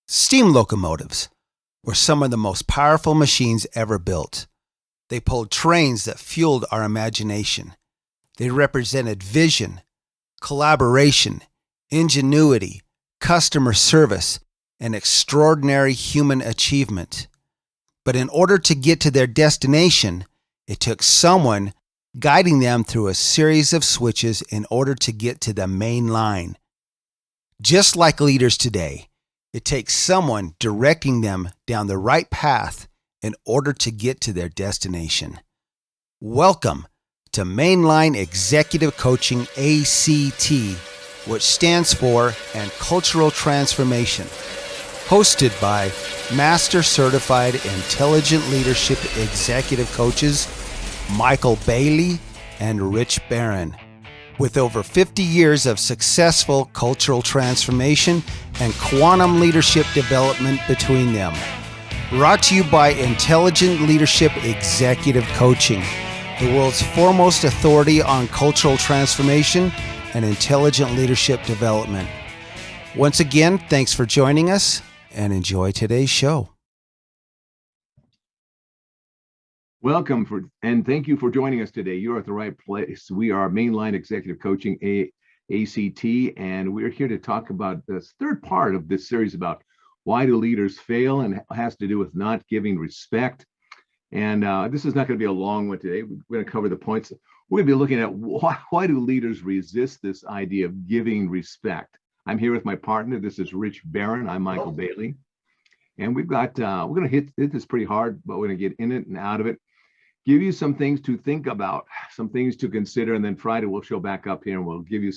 Steam locomotives were some of the most powerful machines ever built. They pulled trains that fueled our imagination. They represented vision, collaboration, ingenuity, customer service, and extraordinary human achievement. But in order to get to their destination, it took someone guiding them through a series of switches in order to get to the main line. Just like leaders today, it takes someone directing them down the right path in order to get to their destination. Welcome to Mainline Executive Coaching ACT, which stands for and Cultural Transformation, hosted by Master Certified Intelligent Leadership Executive Coaches Michael Bailey and Rich Barron, with over 50 years of successful cultural transformation and quantum leadership development between them. Brought to you by Intelligent Leadership Executive Coaching, the world's foremost authority on cultural transformation and intelligent leadership development. Once again, thanks for joining us and enjoy today's show. Welcome and thank you for joining us today. You're at the right place. We are Mainline Executive Coaching ACT, and we're here to talk about this third part of this series about why do leaders fail, and it has to do with not giving respect. And this is not going to be a long one today. We're going to cover the points. We're going to be looking at why do leaders resist this idea of giving respect. I'm here with my partner. This is Rich Barron. I'm Michael Bailey. And we've got, we're going to hit this pretty hard, but we're going to get in it and out of it. Give you some things to think about, some things to consider, and then Friday we'll show back up here and we'll give you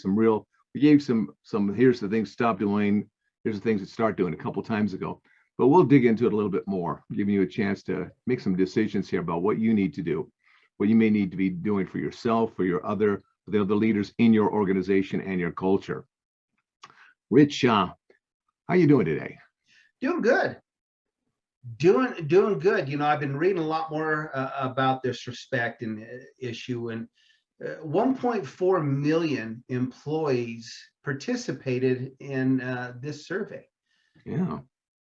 we gave some here's the things to stop doing, here's the things to start doing a couple times ago. But we'll dig into it a little bit more, giving you a chance to make some decisions here about what you need to do, what you may need to be doing for yourself, for the other leaders in your organization and your culture. Rich, how are you doing today? Doing good. Doing good. You know, I've been reading a lot more about this respect and issue, and 1.4 million employees participated in this survey. Yeah.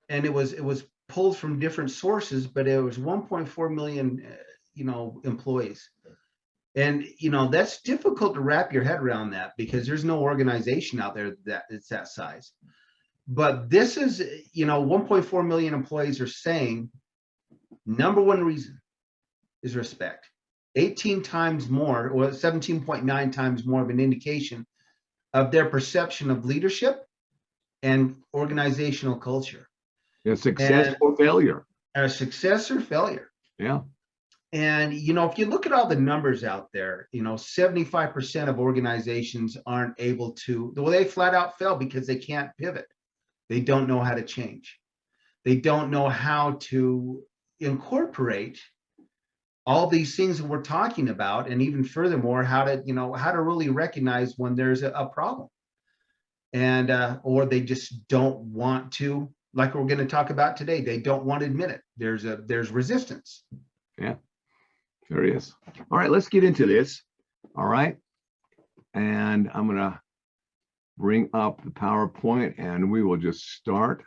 And it was pulled from different sources, but it was 1.4 million, employees. And, that's difficult to wrap your head around that because there's no organization out there that it's that size. But this is, 1.4 million employees are saying number one reason is respect. 18 times more, or 17.9 times more of an indication of their perception of leadership and organizational culture. Yeah, success or failure. Success or failure. Yeah. And, if you look at all the numbers out there, 75% of organizations aren't able to, they flat out fail because they can't pivot. They don't know how to change. They don't know how to incorporate all these things that we're talking about, and even furthermore, how to really recognize when there's a problem, and or they just don't want to. Like we're going to talk about today, they don't want to admit it. There's resistance. Yeah, there is. All right, let's get into this. All right, and I'm gonna bring up the PowerPoint and we will just start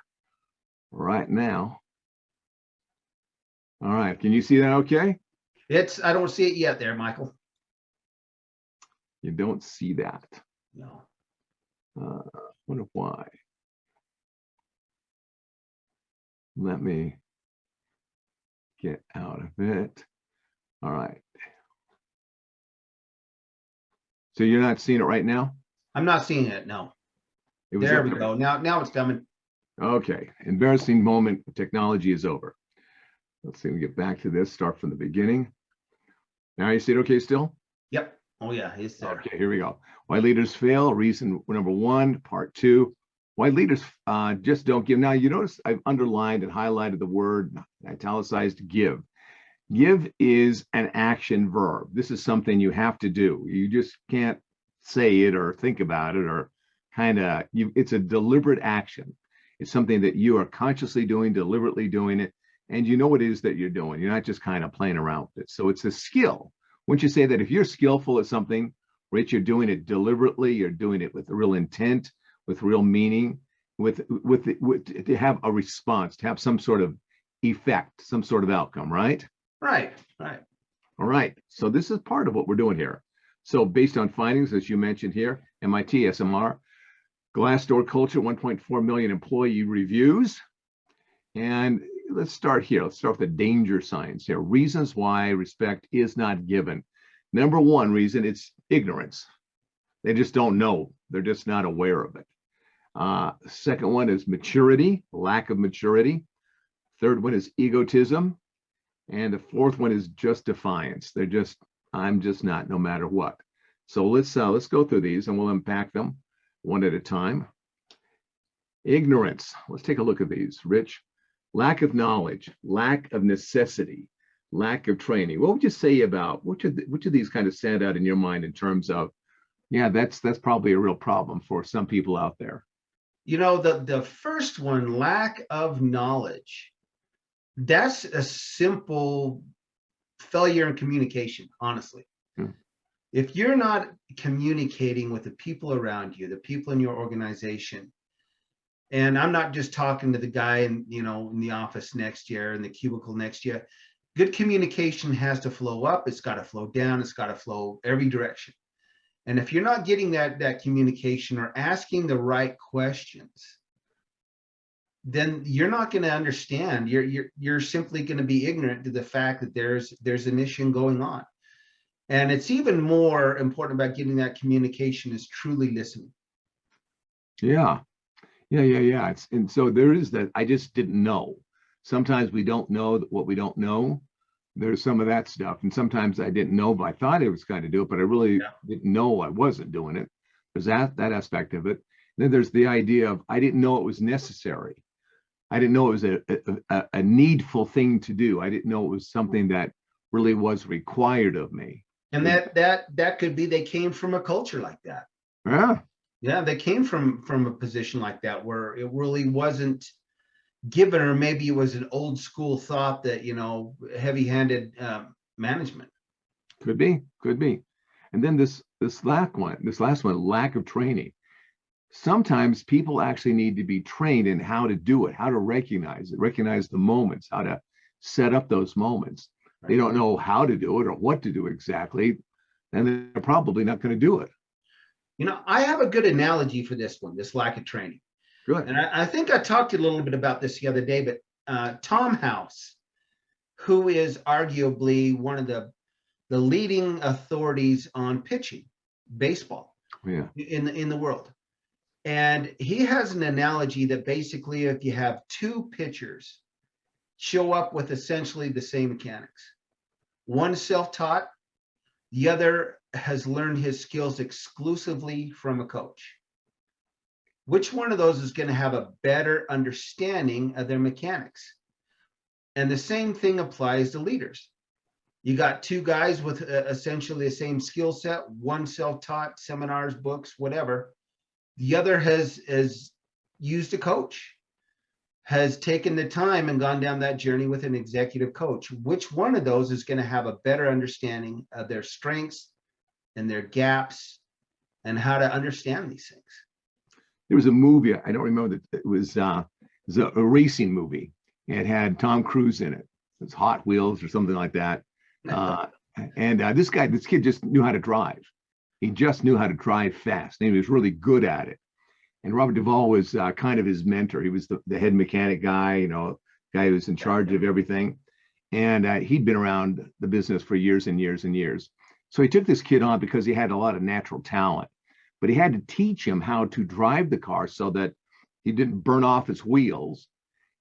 right now. All right, can you see that okay? I don't see it yet there, Michael. You don't see that? No. Wonder why. Let me get out of it. All right. So you're not seeing it right now? I'm not seeing it, no. There we go. Now it's coming. Okay. Embarrassing moment. Technology is over. Let's see. We get back to this. Start from the beginning. Now you see it okay still? Yep. Oh yeah, it's there. Okay, here we go. Why leaders fail. Reason number one, part two. Why leaders just don't give. Now you notice I've underlined and highlighted the word italicized give. Give is an action verb. This is something you have to do. You just can't say it or think about it or it's a deliberate action. It's something that you are consciously doing, deliberately doing it, and you know what it is that you're doing. You're not just kind of playing around with it. So it's a skill. Wouldn't you say that if you're skillful at something, Rich, you're doing it deliberately, you're doing it with real intent, with real meaning. to have a response, to have some sort of effect, some sort of outcome, right? Right. All right. So this is part of what we're doing here. So based on findings, as you mentioned here, MIT, SMR, Glassdoor culture, 1.4 million employee reviews. And let's start here. Let's start with the danger signs here. Reasons why respect is not given. Number one reason, it's ignorance. They just don't know. They're just not aware of it. Second one is maturity, lack of maturity. Third one is egotism. And the fourth one is just defiance. I'm just not, no matter what. So let's go through these and we'll unpack them one at a time. Ignorance. Let's take a look at these. Rich. Lack of knowledge, lack of necessity, lack of training. What would you say about which of these kind of stand out in your mind in terms of, yeah, that's probably a real problem for some people out there? You know, the first one, lack of knowledge, that's a simple failure in communication, honestly. If you're not communicating with the people around you, the people in your organization, and I'm not just talking to the guy in the office next year, in the cubicle next year. Good communication has to flow up. It's got to flow down. It's got to flow every direction. And if you're not getting that communication or asking the right questions, then you're not going to understand. You're simply going to be ignorant to the fact that there's an issue going on. And it's even more important about getting that communication is truly listening. Yeah. And so there is that. I just didn't know. Sometimes we don't know what we don't know. There's some of that stuff. And sometimes I didn't know, but I thought I was going to do it, but I really didn't know I wasn't doing it. There's that aspect of it. And then there's the idea of I didn't know it was necessary. I didn't know it was a needful thing to do. I didn't know it was something that really was required of me. And that could be they came from a culture like that. Yeah, they came from a position like that where it really wasn't given, or maybe it was an old school thought that, heavy-handed management. Could be. And then this last one, lack of training. Sometimes people actually need to be trained in how to do it, how to recognize the moments, how to set up those moments. Right. They don't know how to do it or what to do exactly, and they're probably not going to do it. I have a good analogy for this one, this lack of training. Good. And I think I talked to you a little bit about this the other day, but Tom House, who is arguably one of the leading authorities on pitching baseball in the world. And he has an analogy that basically if you have two pitchers show up with essentially the same mechanics, one self-taught, the other has learned his skills exclusively from a coach. Which one of those is going to have a better understanding of their mechanics? And the same thing applies to leaders. You got two guys with essentially the same skill set, one self-taught, seminars, books, whatever. The other has used a coach, has taken the time and gone down that journey with an executive coach. Which one of those is going to have a better understanding of their strengths and their gaps and how to understand these things? There was a movie, I don't remember, it was a racing movie. It had Tom Cruise in it. It's Hot Wheels or something like that. This kid just knew how to drive. He just knew how to drive fast, and he was really good at it. And Robert Duvall was kind of his mentor. He was the head mechanic guy, guy who was in charge of everything. And he'd been around the business for years and years and years. So he took this kid on because he had a lot of natural talent. But he had to teach him how to drive the car so that he didn't burn off his wheels.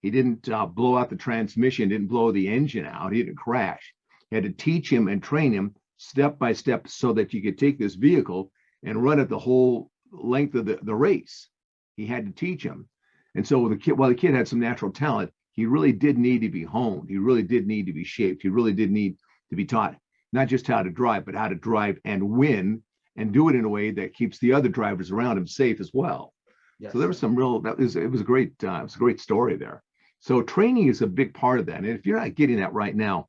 He didn't blow out the transmission, didn't blow the engine out. He didn't crash. He had to teach him and train him step by step so that you could take this vehicle and run it the whole length of the race. He had to teach him. And so while the kid had some natural talent, he really did need to be honed. He really did need to be shaped. He really did need to be taught not just how to drive, but how to drive and win and do it in a way that keeps the other drivers around him safe as well. Yes. So there was some it was a great story there. So training is a big part of that. And if you're not getting that right now,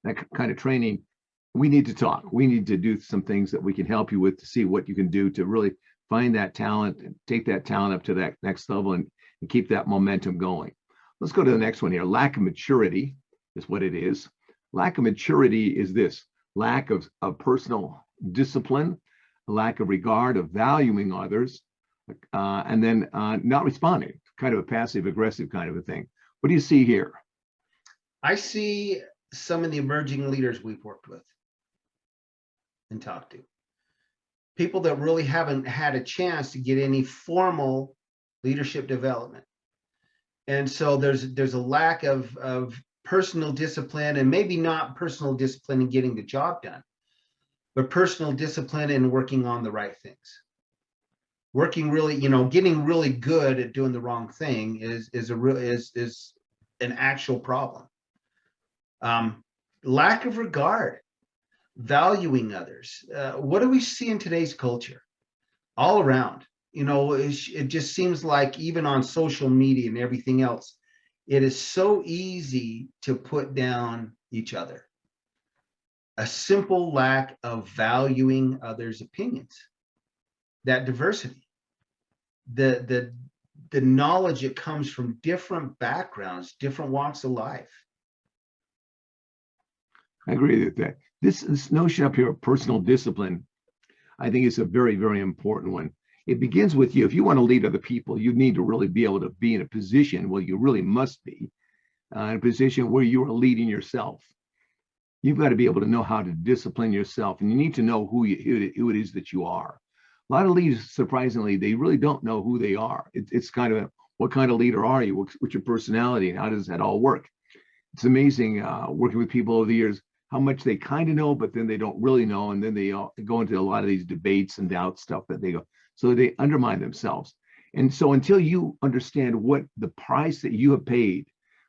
that kind of training, we need to talk. We need to do some things that we can help you with to see what you can do to really find that talent and take that talent up to that next level and keep that momentum going. Let's go to the next one here. Lack of maturity is what it is. Lack of maturity is this: lack of personal discipline, a lack of regard, of valuing others, and then not responding, kind of a passive aggressive kind of a thing. What do you see here? I see some of the emerging leaders we've worked with and talked to. People that really haven't had a chance to get any formal leadership development. And so there's a lack of personal discipline, and maybe not personal discipline in getting the job done, but personal discipline in working on the right things. Working really, getting really good at doing the wrong thing is an actual problem. Lack of regard, valuing others. What do we see in today's culture? All around, it just seems like even on social media and everything else, it is so easy to put down each other. A simple lack of valuing others' opinions, that diversity, the knowledge that comes from different backgrounds, different walks of life. I agree with that. This notion up here of personal discipline, I think, is a very, very important one. It begins with you. If you want to lead other people, you need to really be able to be in a position, well, you really must be in a position where you are leading yourself. You've got to be able to know how to discipline yourself, and you need to know who it is that you are. A lot of leaders, surprisingly, they really don't know who they are. It's kind of what kind of leader are you? What's your personality, and how does that all work? It's amazing working with people over the years, how much they kind of know, but then they don't really know. And then they go into a lot of these debates and doubt stuff that they go. So they undermine themselves. And so until you understand what the price that you have paid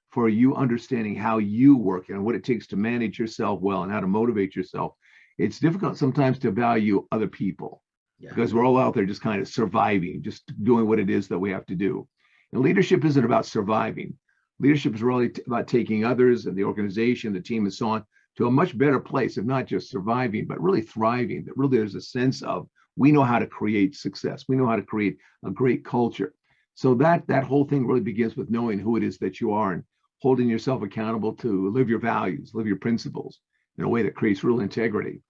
for you understanding how you work and what it takes to manage yourself well and how to motivate yourself, it's difficult sometimes to value other people. Yeah. Because we're all out there just kind of surviving, just doing what it is that we have to do. And leadership isn't about surviving. Leadership is really about taking others and the organization, the team, and so on to a much better place of not just surviving, but really thriving. That really there's a sense of we know how to create success. We know how to create a great culture. So that whole thing really begins with knowing who it is that you are and holding yourself accountable to live your values, live your principles in a way that creates real integrity.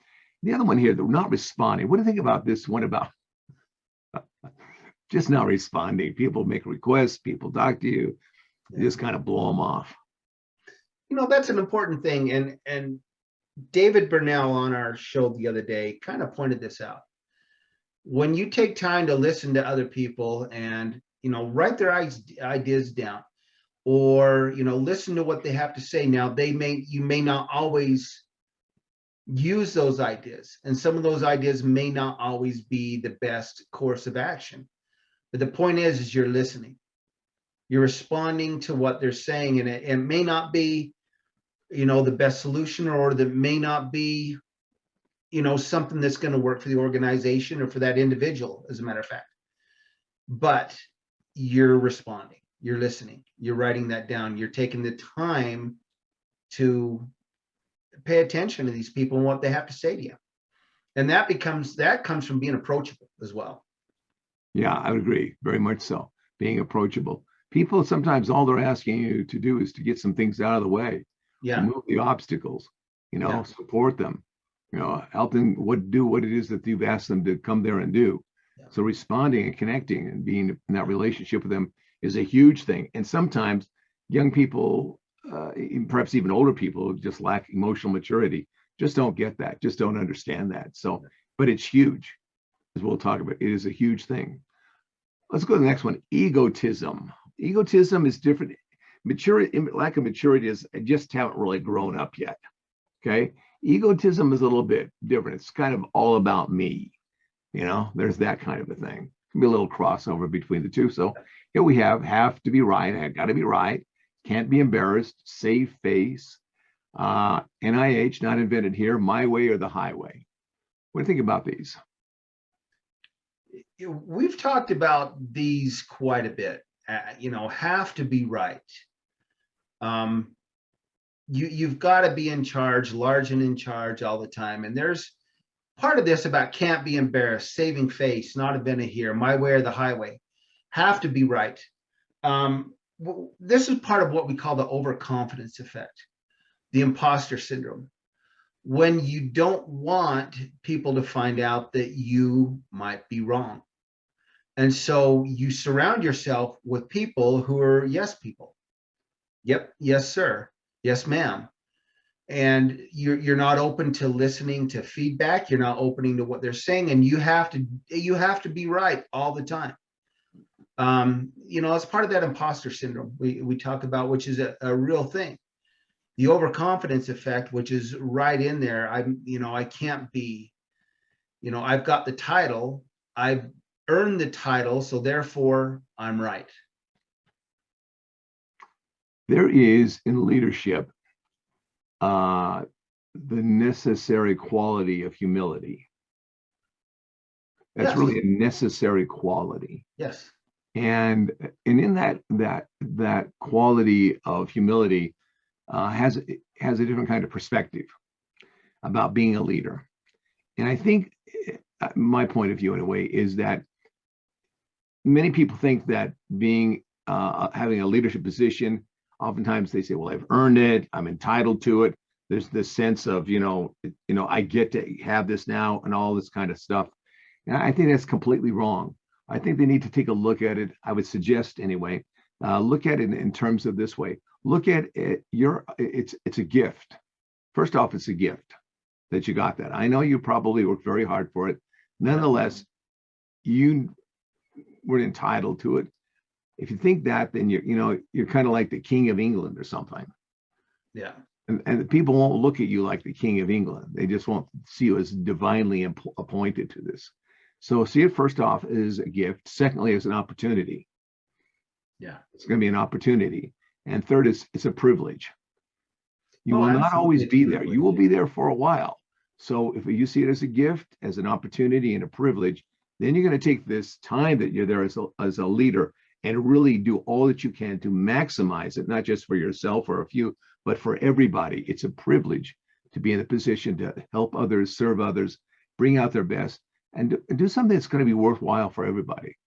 The other one here, they're not responding. What do you think about this one about just not responding? People make requests, people talk to you, you just kind of blow them off. That's an important thing. And David Burnell on our show the other day kind of pointed this out. When you take time to listen to other people and, write their ideas down, or, listen to what they have to say. Now, you may not always use those ideas, and some of those ideas may not always be the best course of action. But the point is you're listening. You're responding to what they're saying, and it may not be, the best solution, or that may not be, something that's going to work for the organization or for that individual, as a matter of fact. But you're responding, you're listening, you're writing that down, you're taking the time to pay attention to these people and what they have to say to you. And that comes from being approachable as well. Yeah, I would agree. Very much so. Being approachable. People sometimes all they're asking you to do is to get some things out of the way. Yeah. Remove the obstacles, support them, help them do what it is that you've asked them to come there and do. Yeah. So responding and connecting and being in that relationship with them is a huge thing. And sometimes young people, perhaps even older people, just lack emotional maturity, just don't get that, just don't understand that. So, but it's huge, as we'll talk about. It is a huge thing. Let's go to the next one. Egotism. Egotism is different. Maturity, lack of maturity is I just haven't really grown up yet. Okay. Egotism is a little bit different. It's kind of all about me. There's that kind of a thing. Can be a little crossover between the two. So here we have to be right. I got to be right. Can't be embarrassed. Save face. NIH, not invented here. My way or the highway. What do you think about these? We've talked about these quite a bit. Have to be right. You've got to be in charge, large and in charge all the time. And there's part of this about can't be embarrassed, saving face, not a minute here, my way or the highway, have to be right. This is part of what we call the overconfidence effect, the imposter syndrome. When you don't want people to find out that you might be wrong. And so you surround yourself with people who are yes people. Yep, yes, sir. Yes, ma'am. And you're not open to listening to feedback. You're not opening to what they're saying, and you have to be right all the time. It's part of that imposter syndrome we talk about, which is a real thing. The overconfidence effect, which is right in there. I can't be, I've got the title, I've earned the title, so therefore I'm right. There is in leadership the necessary quality of humility. That's Yes. really a necessary quality. Yes. And in that quality of humility has a different kind of perspective about being a leader. And I think my point of view, in a way, is that many people think that being having a leadership position, oftentimes they say, well, I've earned it, I'm entitled to it. There's this sense of, I get to have this now and all this kind of stuff. And I think that's completely wrong. I think they need to take a look at it. I would suggest anyway, look at it in terms of this way. Look at it, it's a gift. First off, it's a gift that you got that. I know you probably worked very hard for it. Nonetheless, you weren't entitled to it. If you think that, then you're kind of like the King of England or something. Yeah. And people won't look at you like the King of England. They just won't see you as divinely appointed to this. So see it first off as a gift. Secondly, as an opportunity. Yeah. It's going to be an opportunity. And third, it's a privilege. You will not always absolutely, be there. You will be there for a while. So if you see it as a gift, as an opportunity and a privilege, then you're going to take this time that you're there as a leader and really do all that you can to maximize it, not just for yourself or a few, but for everybody. It's a privilege to be in a position to help others, serve others, bring out their best, and do something that's going to be worthwhile for everybody.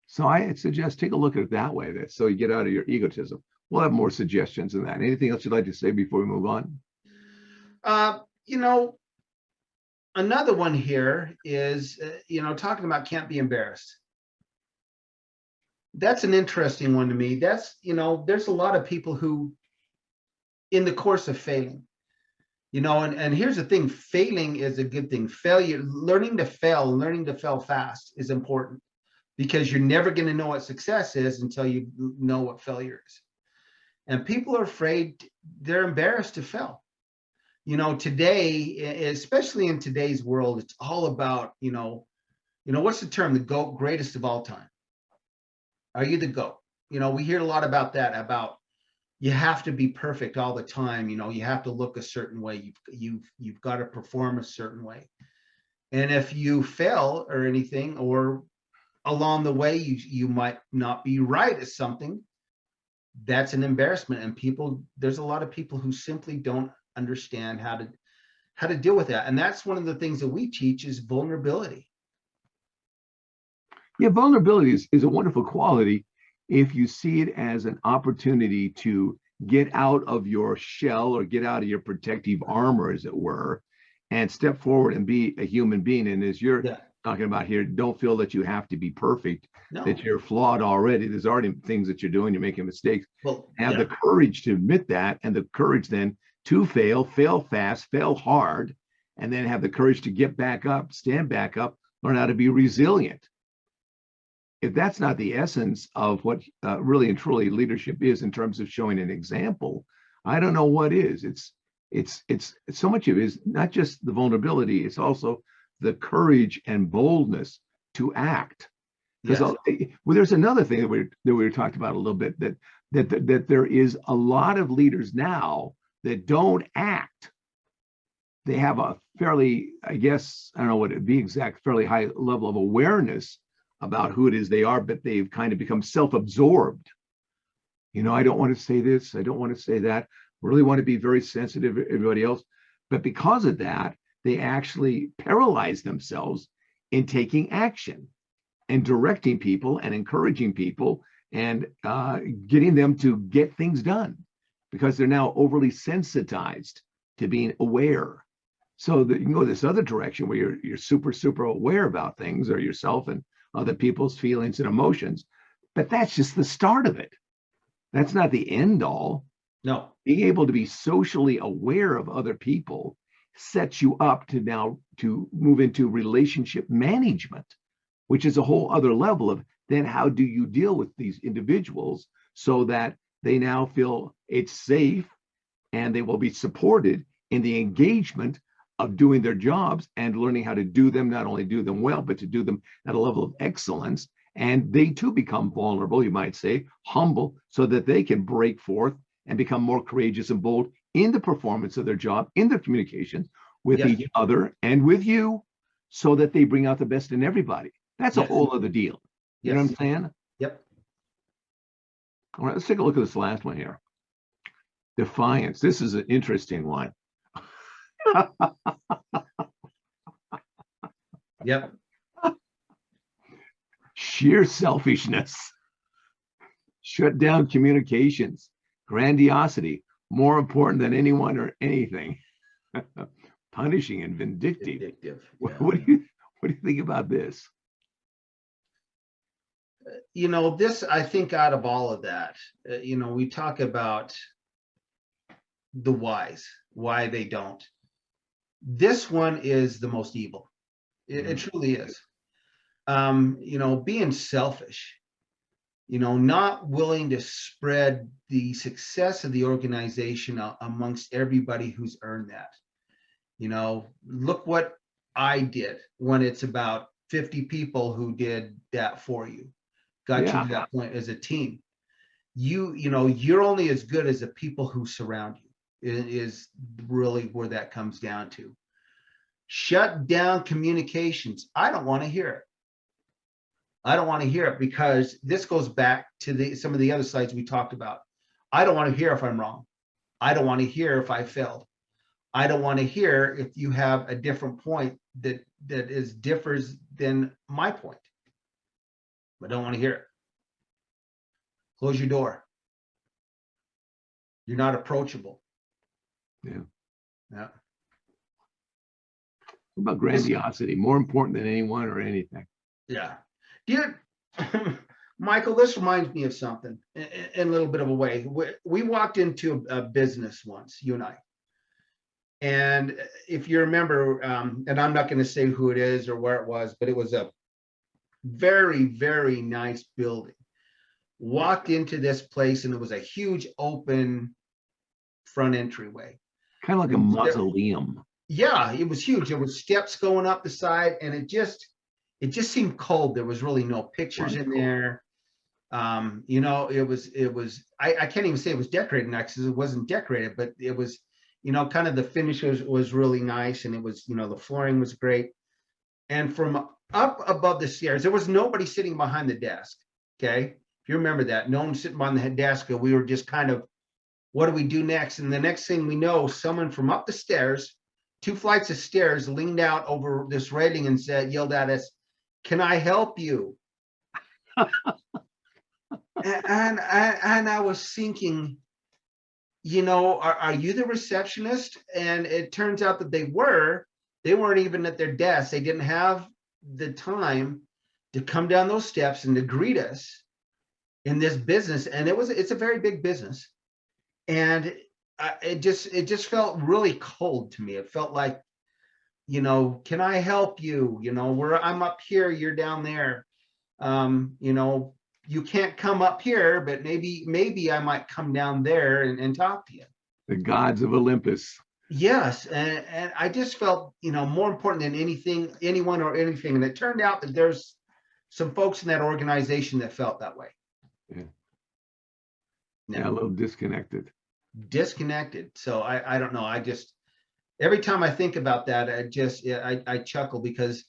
So I suggest take a look at it that way, so you get out of your egotism. We'll have more suggestions than that. Anything else you'd like to say before we move on? Another one here is, talking about can't be embarrassed. That's an interesting one to me. That's, there's a lot of people who, in the course of failing, and here's the thing, failing is a good thing. Failure, learning to fail fast is important, because you're never going to know what success is until you know what failure is. And people are afraid, they're embarrassed to fail. Today, especially in today's world, it's all about, what's the term? The GOAT, greatest of all time. Are you the GOAT? We hear a lot about that, about you have to be perfect all the time. You have to look a certain way. You've got to perform a certain way. And if you fail or anything, or along the way, you might not be right at something, that's an embarrassment. And there's a lot of people who simply don't understand how to deal with that. And that's one of the things that we teach is vulnerability. Yeah, vulnerability is a wonderful quality if you see it as an opportunity to get out of your shell or get out of your protective armor, as it were, and step forward and be a human being. And as you're talking about here, don't feel that you have to be perfect, that you're flawed already. There's already things that you're doing, you're making mistakes. Have the courage to admit that, and the courage then to fail fast, fail hard, and then have the courage to get back up, stand back up, learn how to be resilient. If that's not the essence of what really and truly leadership is in terms of showing an example, I don't know what is. It's so much of it is not just the vulnerability, it's also the courage and boldness to act. Because there's another thing that we talked about a little bit, that there is a lot of leaders now that don't act. They have a fairly, I guess, I don't know what it'd be exact, fairly high level of awareness about who it is they are, but they've kind of become self-absorbed. I don't want to say this, I don't want to say that, really want to be very sensitive to everybody else. But because of that, they actually paralyze themselves in taking action and directing people and encouraging people and getting them to get things done because they're now overly sensitized to being aware. So that you can go this other direction where you're super aware about things or yourself and other people's feelings and emotions, but that's just the start of it. That's not the end all. No. Being able to be socially aware of other people sets you up to now to move into relationship management, which is a whole other level of then how do you deal with these individuals so that they now feel it's safe and they will be supported in the engagement of doing their jobs and learning how to do them, not only do them well, but to do them at a level of excellence. And they too become vulnerable, you might say, humble, so that they can break forth and become more courageous and bold in the performance of their job, in their communications with each other and with you, so that they bring out the best in everybody. That's a whole other deal. You know what I'm saying? Yep. All right, let's take a look at this last one here. Defiance. This is an interesting one. Yep. Sheer selfishness. Shut down communications. Grandiosity. More important than anyone or anything. Punishing and vindictive. Yeah. What do you think about this? This, I think out of all of that, we talk about the why they don't. This one is the most evil. It truly is. Being selfish, not willing to spread the success of the organization amongst everybody who's earned that. Look what I did when it's about 50 people who did that for you, got you to that point as a team. You're only as good as the people who surround you. It is really where that comes down to. Shut down communications. I don't want to hear it. I don't want to hear it because this goes back to some of the other slides we talked about. I don't want to hear if I'm wrong. I don't want to hear if I failed. I don't want to hear if you have a different point that differs than my point. I don't want to hear it. Close your door. You're not approachable. Yeah. Yeah. What about grandiosity? More important than anyone or anything. Yeah. Michael, this reminds me of something in a little bit of a way. We walked into a business once, you and I. And if you remember, and I'm not going to say who it is or where it was, but it was a very, very nice building. Walked into this place and it was a huge open front entryway. Kind of like a mausoleum. Yeah, it was huge. There was steps going up the side and it just seemed cold. There was really no pictures in there. It was, I can't even say it was decorated next because it wasn't decorated, but it was, kind of the finish was really nice. And it was, the flooring was great. And from up above the stairs, there was nobody sitting behind the desk. Okay. If you remember that, no one sitting behind the desk. We were just kind of, what do we do next? And the next thing we know, someone from up the stairs, 2 flights of stairs, leaned out over this railing and yelled at us, "Can I help you?" and I was thinking, are you the receptionist? And it turns out that they weren't even at their desk. They didn't have the time to come down those steps and to greet us in this business. And it's a very big business. And it just felt really cold to me. It felt like, can I help you? Where I'm up here, you're down there. You can't come up here, but maybe I might come down there and talk to you. The gods of Olympus. Yes. And I just felt, more important than anyone or anything. And it turned out that there's some folks in that organization that felt that way. Yeah, a little disconnected. So I don't know. Every time I think about that, I chuckle because,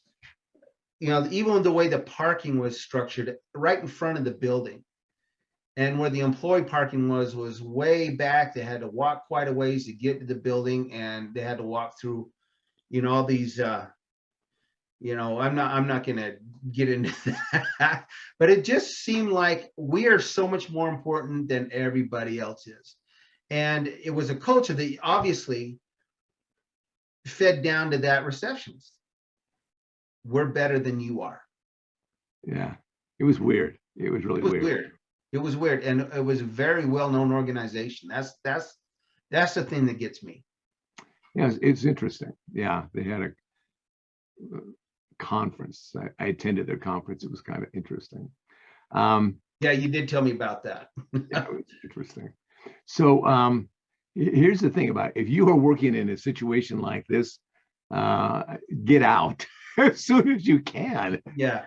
even the way the parking was structured right in front of the building and where the employee parking was way back. They had to walk quite a ways to get to the building and they had to walk through, all these, I'm not going to get into that, but it just seemed like we are so much more important than everybody else is. And it was a culture that obviously fed down to that receptionist. We're better than you are. Yeah, it was weird. It was really weird. It was weird, and it was a very well-known organization. That's the thing that gets me. Yeah, it's interesting. Yeah, they had a conference. I attended their conference. It was kind of interesting. Yeah, you did tell me about that. Yeah, it was interesting. So here's the thing about it. If you are working in a situation like this, get out as soon as you can. Yeah.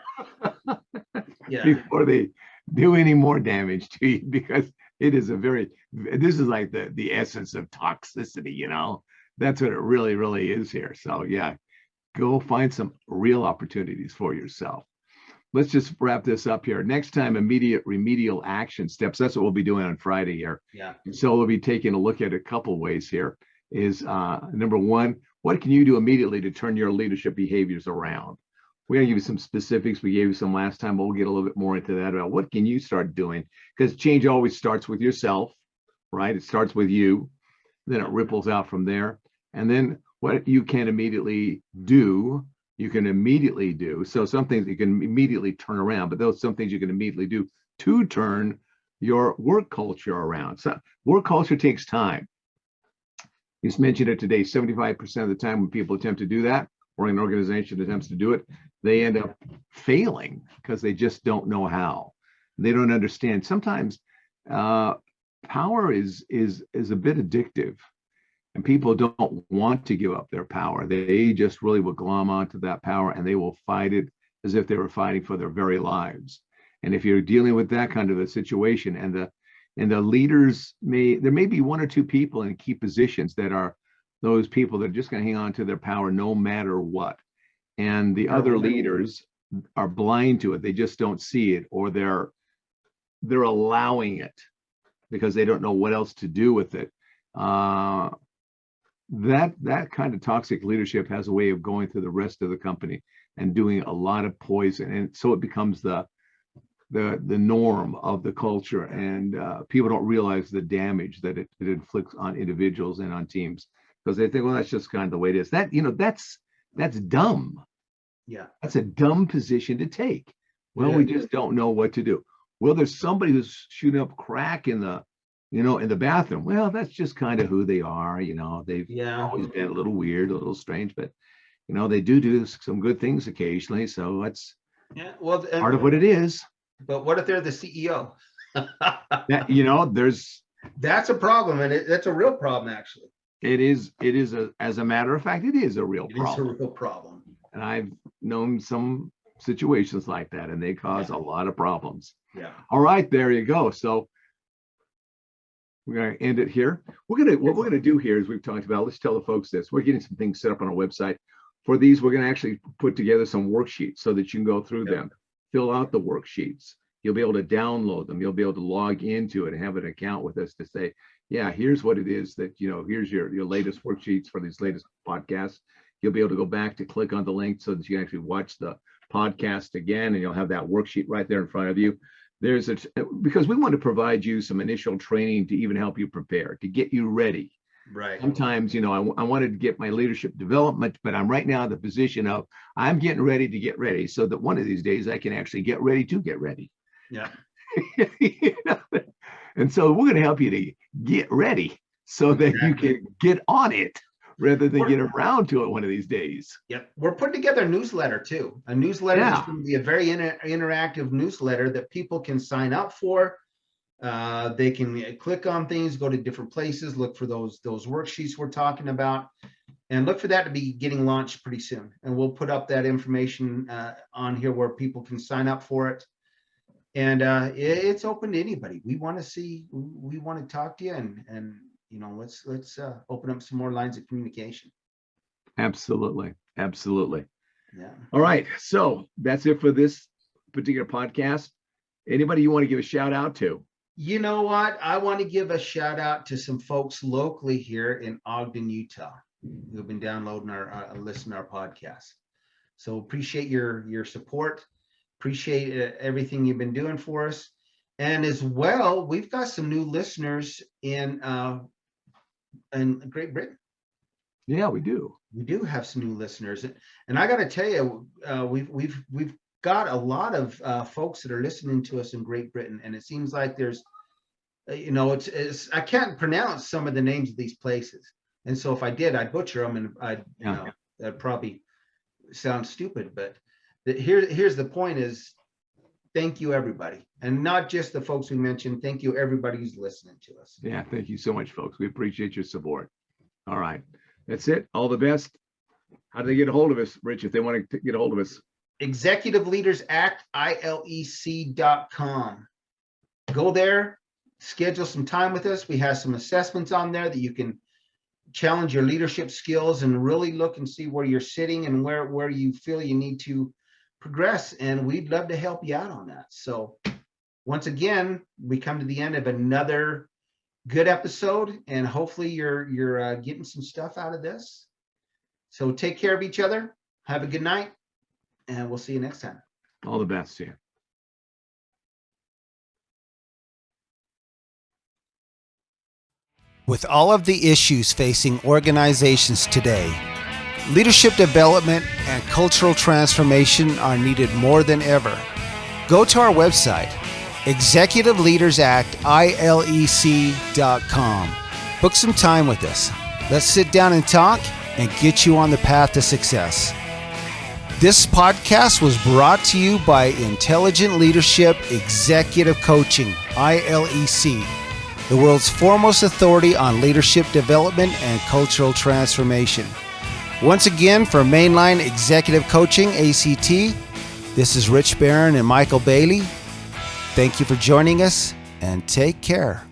Before they do any more damage to you, because this is like the essence of toxicity, that's what it really, really is here. So yeah, go find some real opportunities for yourself. Let's just wrap this up here. Next time, immediate remedial action steps. That's what we'll be doing on Friday here. Yeah. And so we'll be taking a look at a couple ways here. Is number one, what can you do immediately to turn your leadership behaviors around? We're going to give you some specifics. We gave you some last time, but we'll get a little bit more into that about what can you start doing? Because change always starts with yourself, right? It starts with you, then it ripples out from there. And then what you can immediately do, So some things you can immediately turn around, but those some things you can immediately do to turn your work culture around. So work culture takes time. You just mentioned it today, 75% of the time when people attempt to do that, or an organization attempts to do it, they end up failing because they just don't know how. They don't understand. Sometimes power is a bit addictive, and people don't want to give up their power. They just really will glom onto that power, and they will fight it as if they were fighting for their very lives. And if you're dealing with that kind of a situation, and the leaders there may be one or two people in key positions that are those people that are just going to hang on to their power no matter what. And the other leaders are blind to it. They just don't see it, or they're allowing it because they don't know what else to do with it. That kind of toxic leadership has a way of going through the rest of the company and doing a lot of poison. And so it becomes the norm of the culture, and people don't realize the damage that it inflicts on individuals and on teams, because they think, well, that's just kind of the way it is. That's dumb. Yeah. That's a dumb position to take. Well, we just don't know what to do. Well, there's somebody who's shooting up crack in the bathroom. Well, that's just kind of who they are. They've always been a little weird, a little strange, but they do some good things occasionally. So that's part of what it is. But what if they're the CEO? That's a problem, and that's a real problem, actually. It is as a matter of fact, it is a real problem. It's a real problem. And I've known some situations like that, and they cause a lot of problems. Yeah. All right, there you go. So we're going to end it here. What we're going to do here is we've talked about, let's tell the folks this. We're getting some things set up on our website. For these, we're going to actually put together some worksheets so that you can go through them, fill out the worksheets. You'll be able to download them. You'll be able to log into it and have an account with us to say, yeah, here's what it is that, here's your latest worksheets for these latest podcasts. You'll be able to go back to click on the link so that you can actually watch the podcast again, and you'll have that worksheet right there in front of you. Because we want to provide you some initial training to even help you prepare, to get you ready. Right. Sometimes, I wanted to get my leadership development, but I'm right now in the position of I'm getting ready to get ready, so that one of these days I can actually get ready to get ready. Yeah. And so we're going to help you to get ready so that you can get on it rather than get around to it one of these days. Yep. We're putting together a newsletter too. A newsletter is going to be a very interactive newsletter that people can sign up for. They can click on things, go to different places, look for those worksheets we're talking about, and look for that to be getting launched pretty soon. And we'll put up that information on here where people can sign up for it. And it's open to anybody. We want to talk to you, and let's open up some more lines of communication. Absolutely. Yeah. All right. So that's it for this particular podcast. Anybody you want to give a shout out to? You know what? I want to give a shout out to some folks locally here in Ogden, Utah. who've been downloading listening to our podcast. So appreciate your support. Appreciate everything you've been doing for us. And as well, we've got some new listeners in Great Britain. Yeah, we do. We do have some new listeners, and I got to tell you, we've got a lot of folks that are listening to us in Great Britain, and it seems like there's, it's I can't pronounce some of the names of these places, and so if I did, I'd butcher them, and that'd probably sound stupid. But here's the point: is thank you everybody, and not just the folks we mentioned. Thank you everybody who's listening to us. Yeah, thank you so much, folks. We appreciate your support. All right. That's it. All the best. How do they get a hold of us, Rich, if they want to get a hold of us? Executive Leaders Act, ILEC.com. Go there, schedule some time with us. We have some assessments on there that you can challenge your leadership skills and really look and see where you're sitting and where you feel you need to progress. And we'd love to help you out on that. So once again, we come to the end of another good episode, and hopefully you're getting some stuff out of this. So take care of each other. Have a good night, and we'll see you next time. All the best to you. With all of the issues facing organizations today, leadership development and cultural transformation are needed more than ever. Go to our website, Executive Leaders Act, ILEC.com. Book some time with us. Let's sit down and talk and get you on the path to success. This podcast was brought to you by Intelligent Leadership Executive Coaching, ILEC, the world's foremost authority on leadership development and cultural transformation. Once again, for Mainline Executive Coaching ACT, this is Rich Barron and Michael Bailey. Thank you for joining us, and take care.